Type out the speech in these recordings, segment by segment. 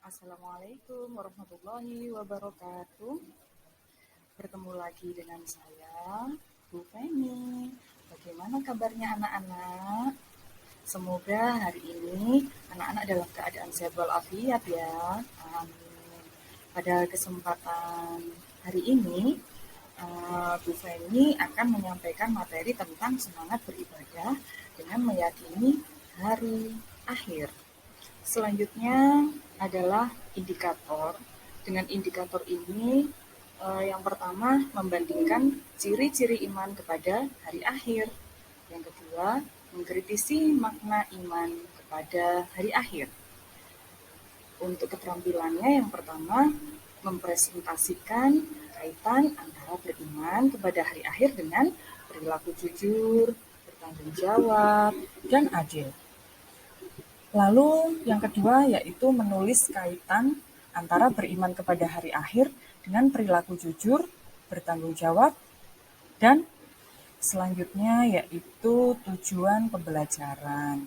Assalamualaikum warahmatullahi wabarakatuh. Bertemu lagi dengan saya, Bu Feni. Bagaimana kabarnya anak-anak? Semoga hari ini anak-anak dalam keadaan sehat walafiat ya. Amin. Pada kesempatan hari ini, Bu Feni akan menyampaikan materi tentang semangat beribadah dengan meyakini hari akhir. Selanjutnya adalah indikator. Dengan indikator ini, yang pertama membandingkan ciri-ciri iman kepada hari akhir. Yang kedua, mengkritisi makna iman kepada hari akhir. Untuk keterampilannya yang pertama, mempresentasikan kaitan antara beriman kepada hari akhir dengan perilaku jujur, bertanggung jawab, dan adil. Lalu yang kedua yaitu menulis kaitan antara beriman kepada hari akhir dengan perilaku jujur, bertanggung jawab, dan selanjutnya yaitu tujuan pembelajaran.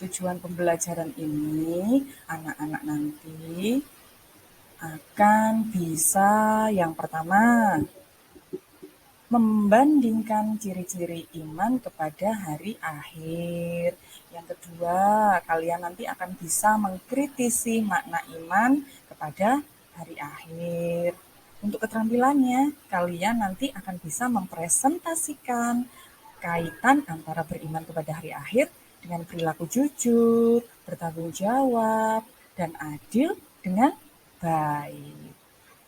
Tujuan pembelajaran ini anak-anak nanti akan bisa yang pertama membandingkan ciri-ciri iman kepada hari akhir. Yang kedua, kalian nanti akan bisa mengkritisi makna iman kepada hari akhir. Untuk keterampilannya, kalian nanti akan bisa mempresentasikan kaitan antara beriman kepada hari akhir dengan perilaku jujur, bertanggung jawab, dan adil dengan baik.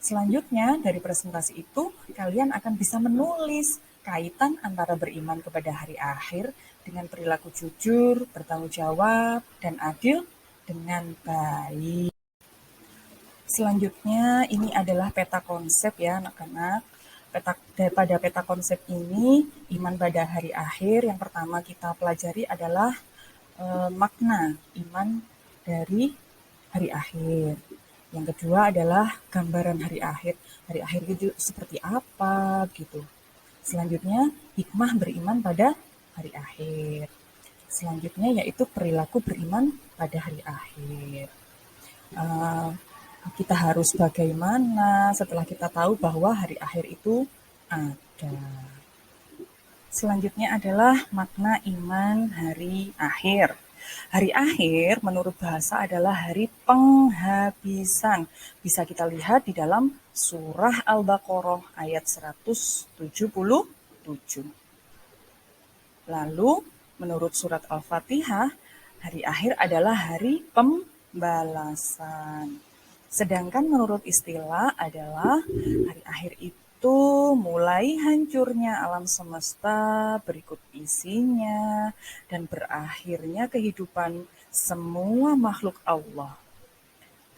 Selanjutnya, dari presentasi itu, kalian akan bisa menulis kaitan antara beriman kepada hari akhir dengan perilaku jujur, bertanggung jawab, dan adil dengan baik. Selanjutnya, ini adalah peta konsep ya anak-anak. Pada peta konsep ini, iman pada hari akhir, yang pertama kita pelajari adalah makna iman dari hari akhir. Yang kedua adalah gambaran hari akhir. Hari akhir itu seperti apa gitu. Selanjutnya hikmah beriman pada hari akhir. Selanjutnya yaitu perilaku beriman pada hari akhir. Kita harus bagaimana setelah kita tahu bahwa hari akhir itu ada. Selanjutnya adalah makna iman hari akhir. Hari akhir menurut bahasa adalah hari penghabisan. Bisa kita lihat di dalam surah Al-Baqarah ayat 177. Lalu menurut surat Al-Fatihah, hari akhir adalah hari pembalasan. Sedangkan menurut istilah adalah hari akhir itu mulai hancurnya alam semesta berikut isinya dan berakhirnya kehidupan semua makhluk Allah.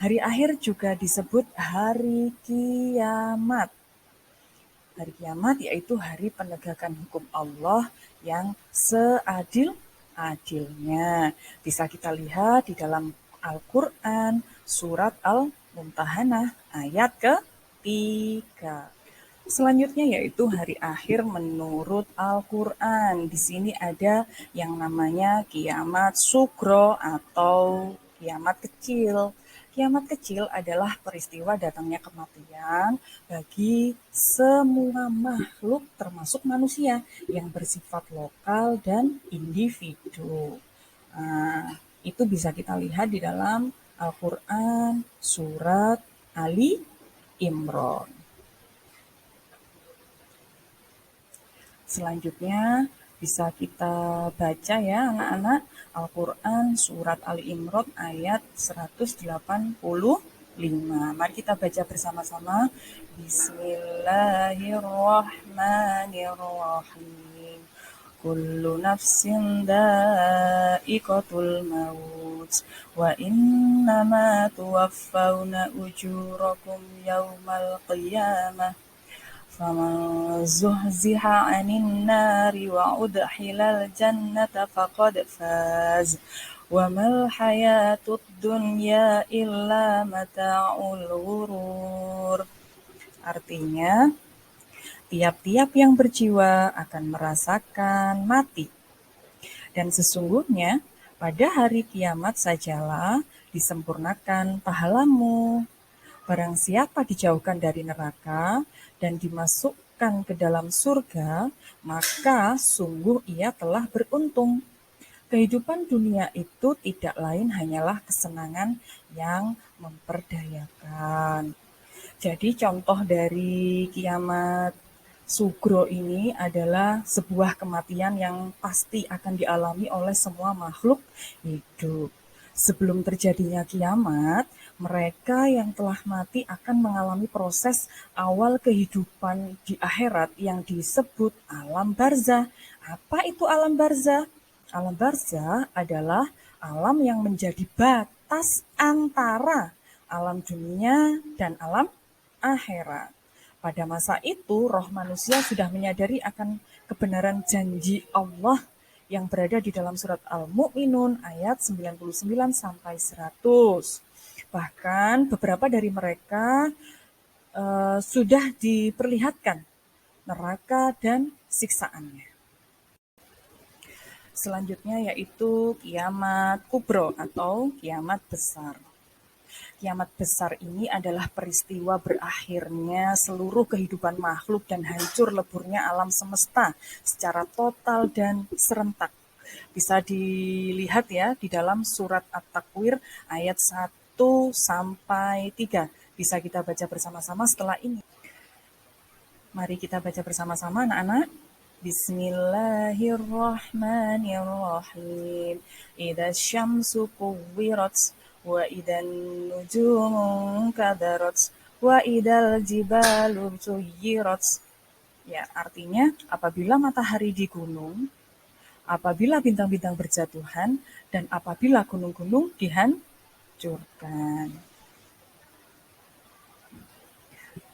Hari akhir juga disebut hari kiamat. Hari kiamat yaitu hari penegakan hukum Allah yang seadil-adilnya. Bisa kita lihat di dalam Al-Quran surat Al-Mumtahanah ayat ke-3. Selanjutnya yaitu hari akhir menurut Al-Quran. Di sini ada yang namanya kiamat sugro atau kiamat kecil. Kiamat kecil adalah peristiwa datangnya kematian bagi semua makhluk termasuk manusia yang bersifat lokal dan individu. Itu bisa kita lihat di dalam Al-Quran surat Ali Imran. Selanjutnya bisa kita baca ya anak-anak Al-Quran surat Ali Imran ayat 185. Mari kita baca bersama-sama. Bismillahirrahmanirrahim. Kullu nafsin dha'iqatul maut wa innama tuwaffawna ujurakum yawmal qiyamah faman zuhziha 'anil nari wa udkhilal jannata faqad faz wa mal hayatud dunya illa mata'ul ghurur. Artinya, tiap-tiap yang berjiwa akan merasakan mati. Dan sesungguhnya pada hari kiamat sajalah disempurnakan pahalamu. Barang siapa dijauhkan dari neraka dan dimasukkan ke dalam surga, maka sungguh ia telah beruntung. Kehidupan dunia itu tidak lain hanyalah kesenangan yang memperdayakan. Jadi contoh dari kiamat sugro ini adalah sebuah kematian yang pasti akan dialami oleh semua makhluk hidup. Sebelum terjadinya kiamat, mereka yang telah mati akan mengalami proses awal kehidupan di akhirat yang disebut alam barzah. Apa itu alam barzah? Alam barzah adalah alam yang menjadi batas antara alam dunia dan alam akhirat. Pada masa itu, roh manusia sudah menyadari akan kebenaran janji Allah yang berada di dalam surat Al-Mu'minun ayat 99 sampai 100. Bahkan beberapa dari mereka sudah diperlihatkan neraka dan siksaannya. Selanjutnya yaitu kiamat kubro atau kiamat besar. Kiamat besar ini adalah peristiwa berakhirnya seluruh kehidupan makhluk dan hancur leburnya alam semesta secara total dan serentak. Bisa dilihat ya di dalam surat At-Takwir ayat 1 sampai 3. Bisa kita baca bersama-sama setelah ini. Mari kita baca bersama-sama anak-anak. Bismillahirrahmanirrahim. Idza syamsu kuwirat wa idan nujumu kadarat wa idal jibalu suyirat. Ya, artinya apabila matahari di gunung, apabila bintang-bintang berjatuhan, dan apabila gunung-gunung dihancurkan.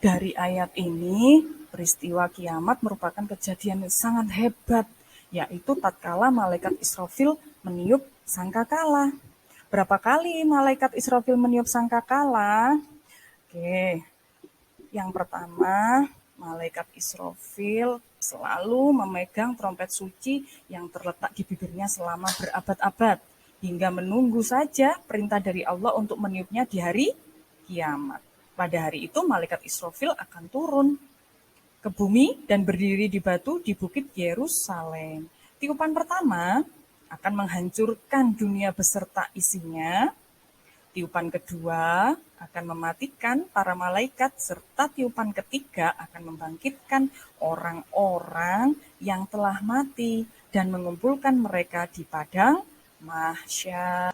Dari ayat ini, peristiwa kiamat merupakan kejadian yang sangat hebat, yaitu tatkala malaikat Israfil meniup sangkakala. Berapa kali malaikat Israfil meniup sangkakala? Oke, yang pertama, malaikat Israfil selalu memegang trompet suci yang terletak di bibirnya selama berabad-abad, hingga menunggu saja perintah dari Allah untuk meniupnya di hari kiamat. Pada hari itu, malaikat Israfil akan turun ke bumi dan berdiri di batu di bukit Yerusalem. Tiupan pertama akan menghancurkan dunia beserta isinya. Tiupan kedua akan mematikan para malaikat, serta tiupan ketiga akan membangkitkan orang-orang yang telah mati dan mengumpulkan mereka di padang mahsyar.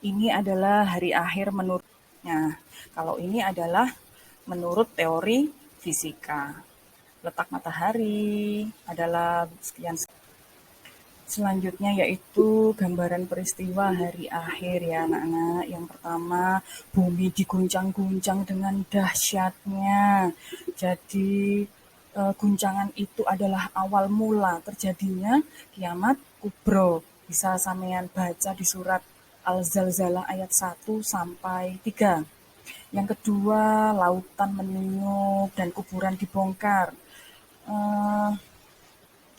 Ini adalah hari akhir menurutnya. Kalau ini adalah menurut teori fisika. Letak matahari adalah sekian. Selanjutnya yaitu gambaran peristiwa hari akhir ya anak-anak. Yang pertama, bumi diguncang-guncang dengan dahsyatnya. Jadi guncangan itu adalah awal mula terjadinya kiamat kubro. Bisa sampean baca di surat Al-Zalzalah ayat 1 sampai 3. Yang kedua, lautan meniup dan kuburan dibongkar.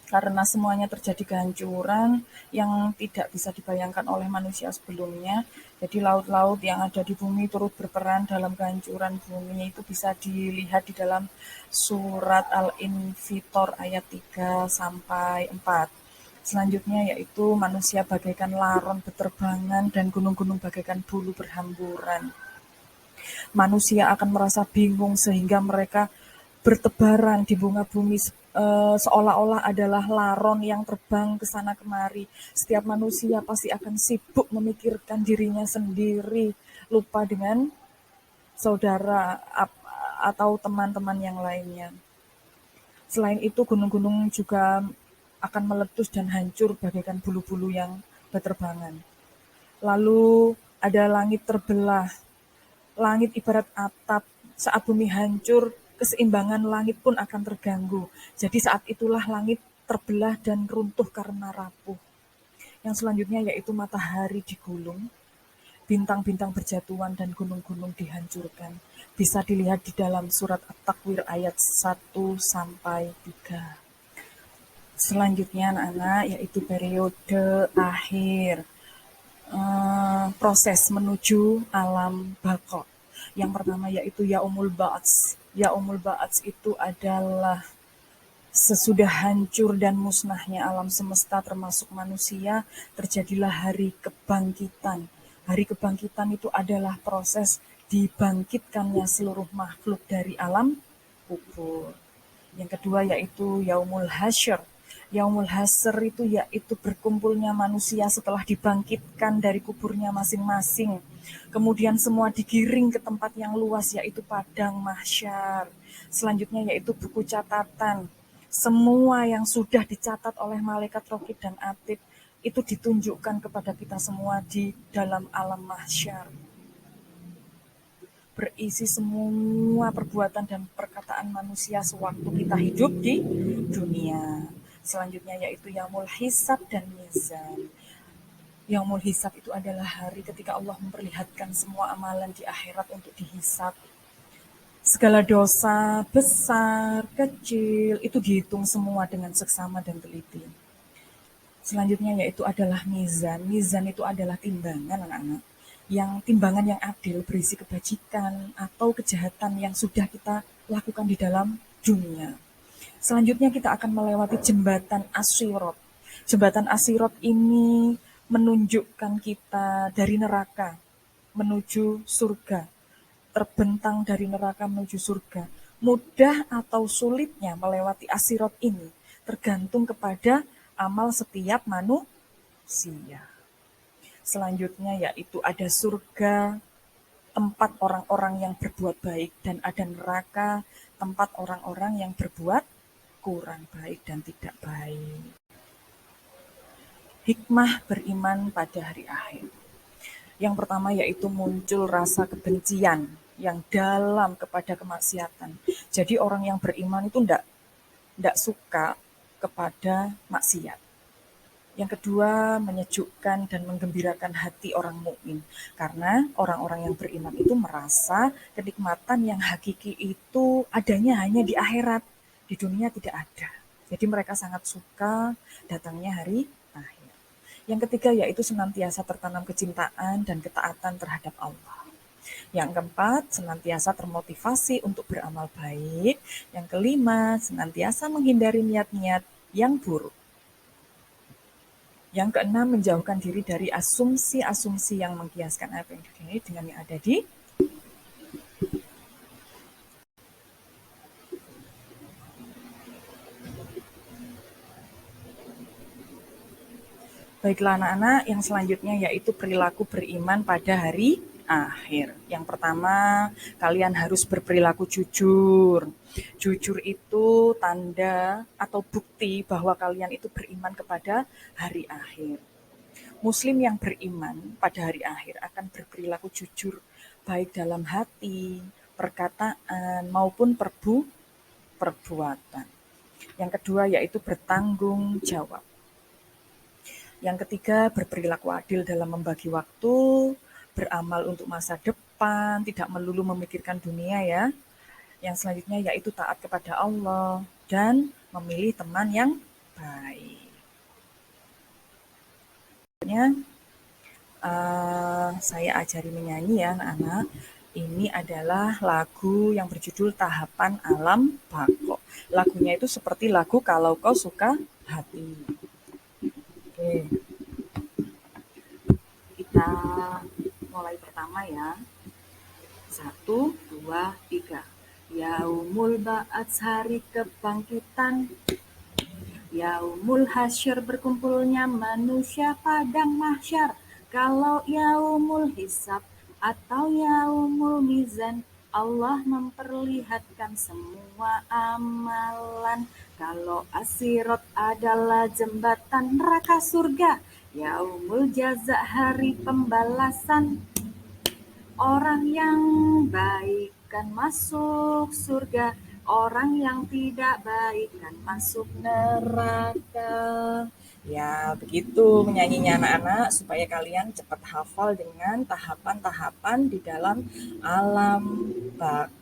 Karena semuanya terjadi kehancuran yang tidak bisa dibayangkan oleh manusia sebelumnya. Jadi laut-laut yang ada di bumi turut berperan dalam kehancuran bumi. Itu bisa dilihat di dalam surat Al-Infitor ayat 3 sampai 4. Selanjutnya yaitu manusia bagaikan laron beterbangan dan gunung-gunung bagaikan bulu berhamburan. Manusia akan merasa bingung sehingga mereka bertebaran di bunga bumi seolah-olah adalah laron yang terbang ke sana kemari. Setiap manusia pasti akan sibuk memikirkan dirinya sendiri, lupa dengan saudara atau teman-teman yang lainnya. Selain itu, gunung-gunung juga akan meletus dan hancur bagaikan bulu-bulu yang berterbangan. Lalu ada langit terbelah. Langit ibarat atap. Saat bumi hancur, keseimbangan langit pun akan terganggu. Jadi saat itulah langit terbelah dan runtuh karena rapuh. Yang selanjutnya yaitu matahari digulung, bintang-bintang berjatuhan dan gunung-gunung dihancurkan. Bisa dilihat di dalam surat At-Takwir ayat 1 sampai 3. Selanjutnya anak-anak yaitu periode akhir. proses menuju alam bako. Yang pertama yaitu Yaumul Ba'ats. Yaumul Ba'ats itu adalah sesudah hancur dan musnahnya alam semesta termasuk manusia, terjadilah hari kebangkitan. Hari kebangkitan itu adalah proses dibangkitkannya seluruh makhluk dari alam kubur. Yang kedua yaitu Yaumul Hasyr. Yaumul Hasyr itu yaitu berkumpulnya manusia setelah dibangkitkan dari kuburnya masing-masing. Kemudian semua digiring ke tempat yang luas yaitu padang mahsyar. Selanjutnya yaitu buku catatan. Semua yang sudah dicatat oleh malaikat Raqib dan Atid itu ditunjukkan kepada kita semua di dalam alam mahsyar, berisi semua perbuatan dan perkataan manusia sewaktu kita hidup di dunia. Selanjutnya yaitu Yaumul Hisab dan Mizan. Yaumul Hisab itu adalah hari ketika Allah memperlihatkan semua amalan di akhirat untuk dihisab. Segala dosa, besar, kecil, itu dihitung semua dengan seksama dan teliti. Selanjutnya yaitu adalah mizan. Mizan itu adalah timbangan anak-anak. Yang timbangan yang adil berisi kebajikan atau kejahatan yang sudah kita lakukan di dalam dunia. Selanjutnya kita akan melewati jembatan As-Sirat. Jembatan As-Sirat ini menunjukkan kita dari neraka menuju surga. Terbentang dari neraka menuju surga. Mudah atau sulitnya melewati As-Sirat ini tergantung kepada amal setiap manusia. Selanjutnya yaitu ada surga, tempat orang-orang yang berbuat baik, dan ada neraka, tempat orang-orang yang berbuat kurang baik dan tidak baik. Hikmah beriman pada hari akhir. Yang pertama yaitu muncul rasa kebencian yang dalam kepada kemaksiatan. Jadi orang yang beriman itu tidak suka kepada maksiat. Yang kedua, menyejukkan dan menggembirakan hati orang mukmin. Karena orang-orang yang beriman itu merasa kenikmatan yang hakiki itu adanya hanya di akhirat. Di dunia tidak ada. Jadi mereka sangat suka datangnya hari akhir. Yang ketiga yaitu senantiasa tertanam kecintaan dan ketaatan terhadap Allah. Yang keempat, senantiasa termotivasi untuk beramal baik. Yang kelima, senantiasa menghindari niat-niat yang buruk. Yang keenam, menjauhkan diri dari asumsi-asumsi yang mengkiaskan apa yang terjadi dengan yang ada di Baiklah anak-anak, yang selanjutnya yaitu perilaku beriman pada hari akhir. Yang pertama, kalian harus berperilaku jujur. Jujur itu tanda atau bukti bahwa kalian itu beriman kepada hari akhir. Muslim yang beriman pada hari akhir akan berperilaku jujur, baik dalam hati, perkataan, maupun perbuatan. Yang kedua yaitu bertanggung jawab. Yang ketiga, berperilaku adil dalam membagi waktu, beramal untuk masa depan, tidak melulu memikirkan dunia ya. Yang selanjutnya yaitu taat kepada Allah dan memilih teman yang baik. Saya ajari menyanyi ya anak-anak. Ini adalah lagu yang berjudul Tahapan Alam Bako. Lagunya itu seperti lagu Kalau Kau Suka Hati. Oke. Kita mulai pertama ya. 1, 2, 3. Yaumul Ba'ats, hari kebangkitan. Yaumul Hasyr, berkumpulnya manusia padang mahsyar. Kalau Yaumul Hisab atau Yaumul Mizan, Allah memperlihatkan semua amalan. Kalau As-Sirat adalah jembatan neraka surga. Yaumul Jaza, hari pembalasan. Orang yang baik kan masuk surga, orang yang tidak baik kan masuk neraka. Ya, begitu menyanyinya anak-anak supaya kalian cepat hafal dengan tahapan-tahapan di dalam alam bak